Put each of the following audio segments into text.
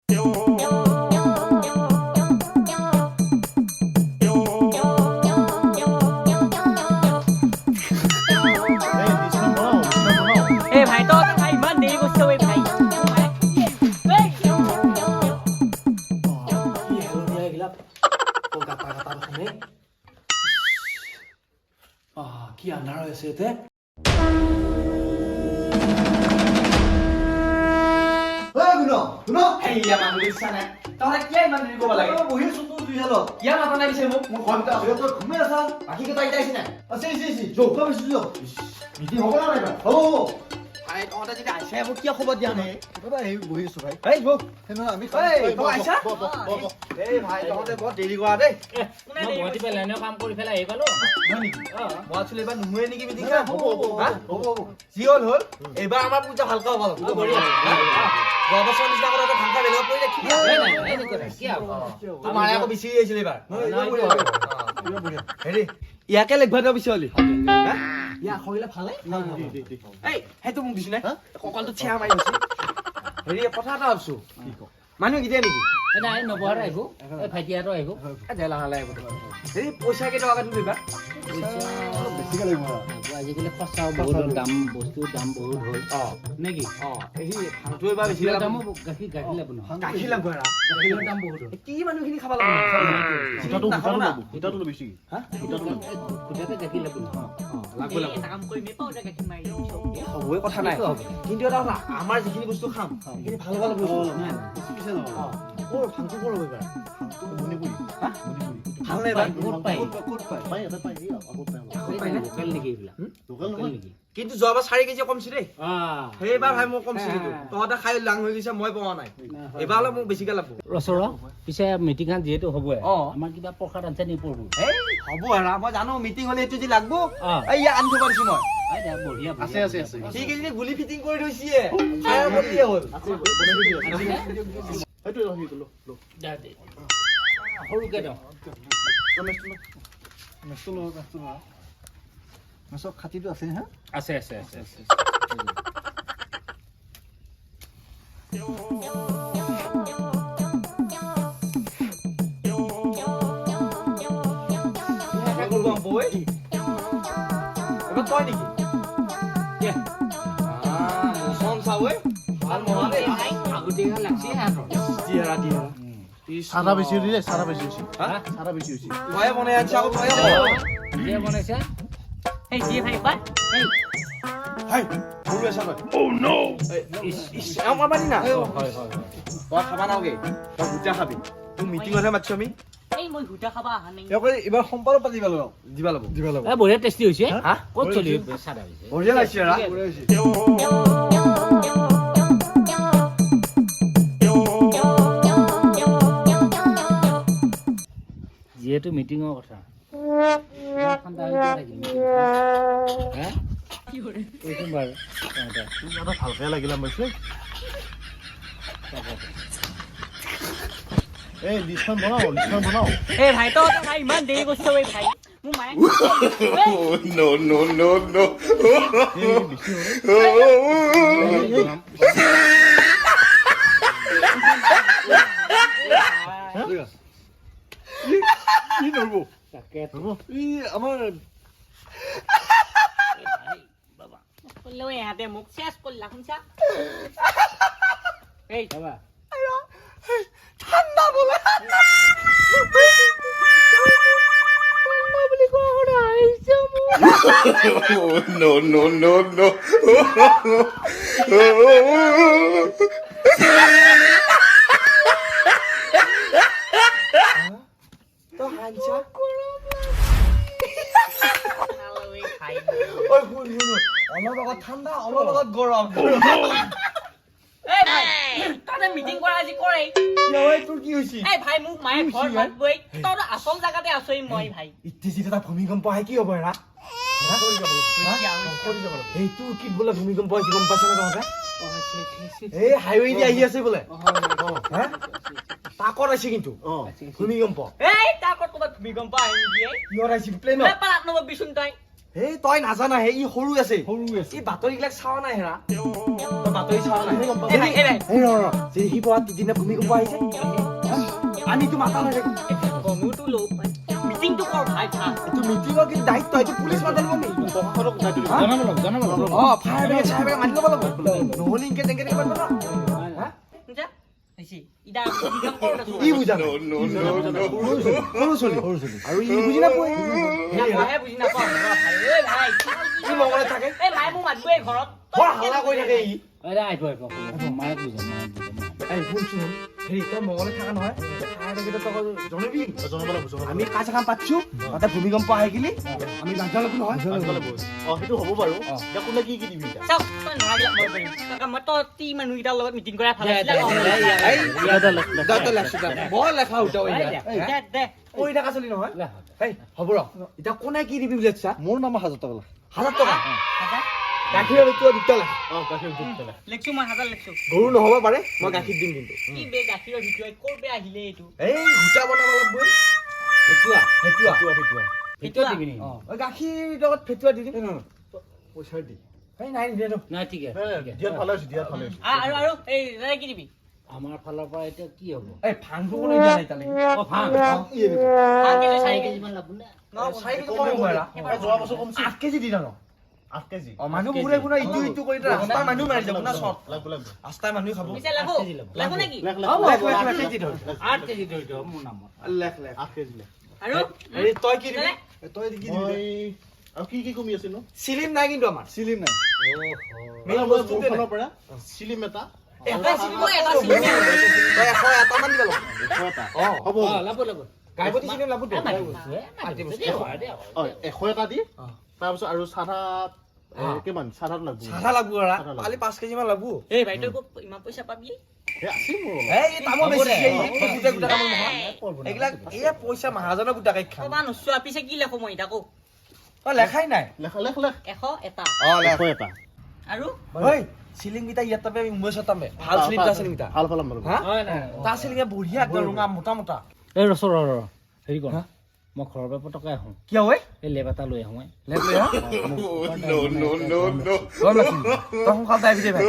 Ê भाई to भाई mất đi của siêu em भाई কি আন্ধাৰ হৈ আছে ইয়াতে হেইয়া মানুহ ইচ্ছা নাই তহঁতে কিয় ইমান দেৰি কৰিব লাগে বহি আছো তোৰ দুই হালত ইয়াৰ মাথা নাই পিছে মোক মোৰ ঘন্টা আছে তই ঘুমাই আছা বাকী কেইটা এতিয়া আহিছে নাই আছে যোগ পাইছো যোগ মিটিং হ'ব না নাই হ'ব ভাই তহঁতে যদি আহিছে মোক কিয় খবৰ দিয়া নাই দাদা এই বহি আছো ভাই এই যোগ সেনেকুৱা আমি এই তই আহিছা এই ভাই তহঁতে বৰ দেৰি কৰা দেই কোনে দেৰি কৰি পেলাই এনে কাম কৰি পেলাই আহি পালো হয় নেকি মই আছিলো এইবাৰ নোহোৱে নেকি মিটিং হ'ব যি হ'ল হ'ল এইবাৰ আমাৰ পূজা ভালকৈ হ'ব যোৱা বছৰ নিচিনা কথা ভালকৈ বেলেগ কৰি ৰাখি তোমাৰ আকৌ বিচাৰি আহিছিলে এইবাৰ হেৰি ইয়াকে লেখবা দিয়া বিচাৰিলি ইয়াক কৰিলে ভালে এই সেইটো মোক দিছো নে কঁকালটো চেয়া মাৰি গৈছে হেৰি কথা এটা ভাবছো মানুহ কেতিয়া নেকি নাই নবহাৰ আহিব এই ভাইটি আৰু আহিব লাহে আহিব হেৰি পইচা কেইটকা তুমি দিবা বেছিকৈ লাগিব আজিকালি সঁচাও বহুত দাম বস্তুৰ দাম বহুত হ'ল নেকি এই ভাংটো এইবাৰ বেছি দামো গাখীৰ লাভ নহয় গাখীৰ লাভ কৰা গাখীৰৰ দাম বহুত হ'ল কি মানুহখিনি খাব লাগে হিতাটো বেছি গোটেই গাখীৰ লাভ নহয় হ'বই কথা নাই কিন্তু এটা কথা আমাৰ যিখিনি বস্তু খাম সেইখিনি ভাল ভাল বস্তু ভাংটো ক'ৰ হ'ব এইবাৰ ভাল নাই এইবাৰ কিন্তু যোৱাবাৰ 4 কেজি কমছি দেই সেইবাৰ ভাই মোক কমছি কিন্তু তহঁতে খাই লাং হৈ গৈছে মই পোৱা নাই এইবাৰ অলপ মোক বেছিকৈ লাগব ৰচৰ পিছে মিটিংখন যিহেতু হ'বই আমাৰ কিবা প্ৰসাদ আনছে নি পৰব এই হ'ব আৰু মই জানো মিটিং হ'লে এইটো যি লাগব এই ইয়াত আনি থব দিছো মই বঢ়িয়া আছে ঠিক আছে গুলি ফিটিং কৰি থৈছিয়ে খাই কৰিয়ে হ'ল সৰুকে দিওঁ চব খাতিটো আছে হা আছে তই নেকি ভাল মহা দেই আগতীয়াকৈ লাগছি চাৰা বেছি হৈছে চাৰা বেছি হৈছে ময়ে বনাই আনিছে আকৌ তয়ে বনাইছে এই দিয়ে ভাই কোৱা এই হাই ভুল হৈছে তই আমাৰ মানি না হয় তই খাবা নাওগে তই গোটা খাবি তোক মিটিঙতহে মাতিছো আমি এই মই গুটা খাবা আহা নাই এইবাৰ সম্পাদক পাতিব লাগিব দিবা ল'ব এ বঢ়িয়া টেষ্টি হৈছে হা ক'ত চলি চাদা হৈছে বঢ়িয়া লাগিছে ৰা যিহেতু মিটিঙৰ কথা ভালকে লাগিলে পাইছো এই লিষ্টখন বনাও এই ভাই তো ভাই ইমান দেৰি কৰিছে ঐ ভাই মোৰ মায়ে No. কি নৰব তাকে আমাৰ বাবা কলেও ইহঁতে মোক চেছ কৰিলা শুনছা এই বাবা ঠাণ্ডা বোলে No. তো হানছা অলপ লগত ঠাণ্ডা অলপ লগত গৰম এই ভাই তই মিটিং কৰা আজি কৰে তোৰ কি হৈছে এই ভাই মোক মায়ে ঘৰ মাতবই তই আচল জাগাতে আছই মই ভাই ইত্যাদি এটা ভূমিকম্প আহে কি হ'ব এৰা এই তোৰ কি বোলে ভূমিকম্প হৈছে গম পাইছ না তহঁতে এই হাইৱে দি আহি আছে বোলে তাকত আছে কিন্তু ভূমিকম্প এই তাকত ক'ৰবাত ভূমিকম্প আহি নেকি কিহত আহিছে প্লেনত পালাত নববিচোন তই এই তই নাজানা হে ই সৰু আছে সৰু আছে। ই বাতৰিবিলাক চাৱা নাই হেৰা তই বাতৰি চাৱা নাই গম পাওঁ। এই নাই, এই নাই। এই ৰ যে সি পোৱা দিনা ভূমিকম্প আহিছে আমিতো মাতা নাই গমোতো লওঁ মিটিংটো কৰ ভাই ভাল এইটো মিটিঙৰ কি দায়িত্ব এইটো পুলিচ মাতা লাগিব নেকি প্ৰশাসনক জনাব লাগিব। অ ফায়াৰ ব্ৰিগেড চায়াৰ ব্ৰিগেড মাতি ল'ব লাগিব নহ'লে ইনকে তেনেকে থাকিব নোৱাৰা যা হৈছে ইদা মিটিং কৰ ই বুজা নাই সৰু চলি আৰু ই বুজি নাপায় নাপাহে বুজি নাপাওঁ এই ভাই ই মংগলে থাকে এই মায়ে মোক মাতিবই ঘৰত বৰ হাল্লা কৰি থাকে ই আহিব মায়ে বুজা এই শুনচোন হেৰি তই মংগলে থাকা নহয় ফায়াৰ ব্ৰিগেডত তই জনাবি জনাব লাগিব। আমি কাজ কাম পাতিছো তাতে ভূমিকম্প আহি গেলি আমি বান্ধা লাগো নহয় সেইটো হ'ব বাৰু। এতিয়া কোনে কি দিবি এতিয়া? চাওক তই নোৱাৰিলা মই পাৰিম মই তই মানুহকেইটাৰ লগত মিটিং কৰাই ভাল বৰ লেখা উঠাও দে কৰি থকা চলি নহয় এই হ'ব ৰ এতিয়া কোনে কি দিবি বুলি ভাবিছা মোৰ নাম 1000 টকা। 1000 টকা গাখীৰৰ লিটাৰ 2 লাখ গাখীৰ দুটা। লেখছো মই 1000 লেখছো গৰু নহ'ব পাৰে মই গাখীৰ দিম কিন্তু কি বে গাখীৰৰ ভিতৰত ক'ৰ পৰা আহিলে এইটো এই গোটা বনাব লাগিব ফেটুৱা ভিতৰত দিবি নি গাখীৰ লগত ফেটুৱা দি দিম পইচা দি। এই নাই নিদিয়ে নাই ঠিক আছে দিয়াত ভালে হৈছে, দিয়াত ভালে হৈছে। আৰু এই দাদা কি দিবি আমাৰ ফালৰ পৰা এতিয়া কি হ'ব এই ভাংটো কোনো দিয়া নাই তালে অ ভাং 4 কেজি মান লাগব না 4 কেজি কম হ'ব এৰা যোৱা বছৰ কমছে 8 কেজি দি জানো 8 কেজি। অ মানুহ বুৰে বুৰে ইটো কৰি ৰাস্তা মানুহ মাৰি যাব না চট লাগব। ৰাস্তা মানুহ খাব পিছে লাগো লাগো নেকি লেখ কেজি ধৰ 8 কেজি ধৰি দিয়ক মোৰ নামত লেখ 8 কেজি লেখ। আৰু হেৰি তই কি দিবি তই কি দিবি মই আৰু কি কমি আছে নো? চিলিম নাই কিন্তু আমাৰ চিলিম নাই। মেইন মোৰ বস্তু ফালৰ পৰা চিলিম এটা। এটা চিলিম এটা চিলিম তই 100 এটা মান দিব লাগিব 100 এটা। অ হ'ব। লাভ লাভ গাইপতি চিলিম লাভ দে 100 এটা দি তাৰপিছত আৰু চাধা কিমান চাধাত লাগব? সাধা লাগব ৰা কালি 5 কেজি মান লাগব এই ভাই তই ইমান পইচা পাবি এই আছে মোৰ অলপ। এই তামো বেছি গুটা গুটা কাম নহয় এইবিলাক এই পইচা মহাজনৰ গুটা কাই খাম কবা নচোৱা পিছে কি লেখো মই তাকো অ লেখাই নাই লেখ লেখ লেখ 100 এটা অ লেখ 100 এটা। আৰু ঐ চিলিং গিটা ইয়াত তাবে মুম্বাই তামে ভাল চিলিং টা চিলিং টা ভাল ভাল মাৰো। হা হয় নাই তা চিলিং বঢ়িয়া একদম ৰঙা মোটা মোটা এই ৰছ হেৰি কৰ মই ঘৰৰ পৰা পটকাই আহোঁ কি হয় এই লেপ এটা লৈ আহোঁ লেখ লৈ হা গম লাগি তই সোনকালে আহিবি দে ভাই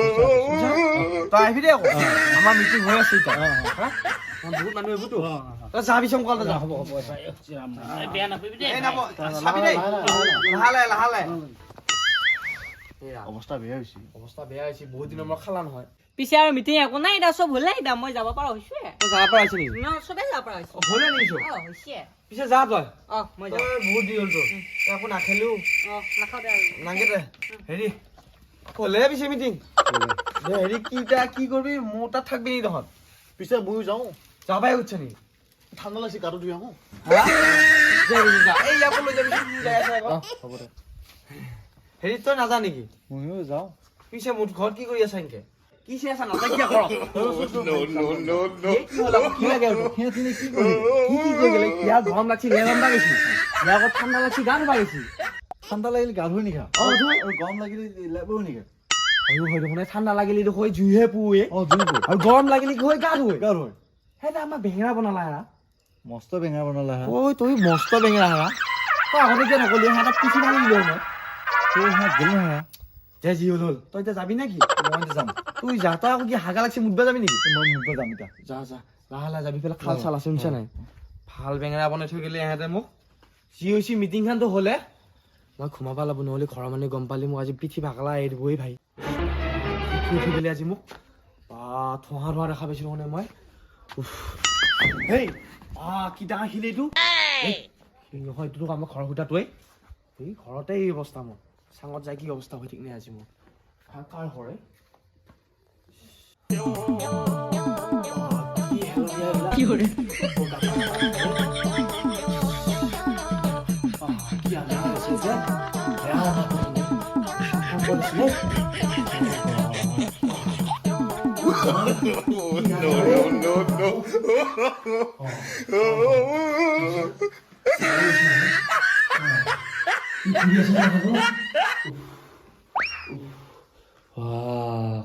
তই আহিবি দে আকৌ আমাৰ মিটিং হৈ আছে এতিয়া হা বহুত মানুহ আহিবতো তই যাবি সোনকালে যা হ'ব হ'ব বেয়া নাপাবি দেই এই নাপ চাবি দেই লাহালে লাহালে অৱস্থা বেয়া হৈছে। অৱস্থা বেয়া হৈছে বহুত দিনৰ মই খালা নহয় পিছে আৰু মিটিং একো নাই এটা চব হ'লে এতিয়া মই যাব পৰা হৈছোৱে তই যাব পৰা আছে নেকি চবেই যাব পৰা হৈছে হ'লে নিছো হৈছে পিছে যা তই মই তই যাওঁ বহুত দেৰি হ'ল তোৰ তই একো নাখেলো নাখাওঁ দে আৰু নাগে দে হেৰি ক'লে পিছে মিটিং দে হেৰি কি কৰিবি মোৰ তাত থাকবি নি তহঁত পিছে ময়ো যাওঁ। যাবাই উঠছে নেকি ঠাণ্ডা লাগিছে গাটো ধুই আহোঁ। এই ইয়াৰ পৰা লৈ যাবি যাই আছে আকৌ হ'ব দে। হেৰি তই নাজা নেকি ময়ো যাওঁ। পিছে মোৰ ঘৰত কি কৰি আছা এনেকে কি চাই আছা নাজা কিয় কৰ কি লাগে সিহঁতে কি কৰি কি কৰি গেলে ইয়াৰ গৰম লাগছি লেলাম লাগছি ইয়াৰ আগত ঠাণ্ডা লাগছি গা ধুবা গেছি ঠাণ্ডা লাগিলে গা ধুই নিখা অ ধুই আৰু গৰম লাগিলে লেবও নিখা আৰু হয় দেখোন ঠাণ্ডা লাগিলে দেখোন জুইহে পুৱে জুই আৰু গৰম লাগিলে কি হয় গা ধুৱে গা ধুই সেই আমাৰ বেঙেনা বনালা হেৰা মস্ত বেঙা বনালা হা। ঐ তই মস্ত বেঙেনা হেৰা তই আগতে কিয় নকলি সিহঁতক পিঠি মাৰি দিলো মই তই সিহঁত গেলি হা যে যি হ'ল তই এতিয়া যাবি নেকি মই যাম। তুই যা তই আকৌ কি হাগা লাগছি মুদবা যাবি নেকি মই মুখত যাম এতিয়া। যা যা লাহে লাহে যাবি পেলাই খাল চাল আছে শুনিছা নাই ভাল বেঙেনা বনাই থৈ গেলে ইহঁতে মোক যি হৈছে মিটিংখনটো হ'লে মই ঘুমাব লাগব নহ'লে ঘৰৰ মানুহে গম পালি মোক আজি পিঠি ভাগলা এৰি দিবই ভাই কি উঠি গেলি আজি মোক থোহা ধোৱা দেখা পাইছিলো মানে মই হেই কি ডাঙৰ শিল এইটো নহয় এইটোতো আমাৰ ঘৰৰ সূতাটোৱে এই ঘৰতে এই অৱস্থা মোৰ চাঙত যাই কি অৱস্থা হৈ ঠিক নাই আজি মোৰ কাৰ ঘৰে কি কৰে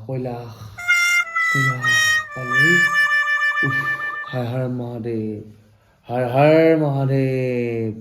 কৈলাশ পালেই হৰ হৰ মহাদেৱ হৰ হৰ মহাদেৱ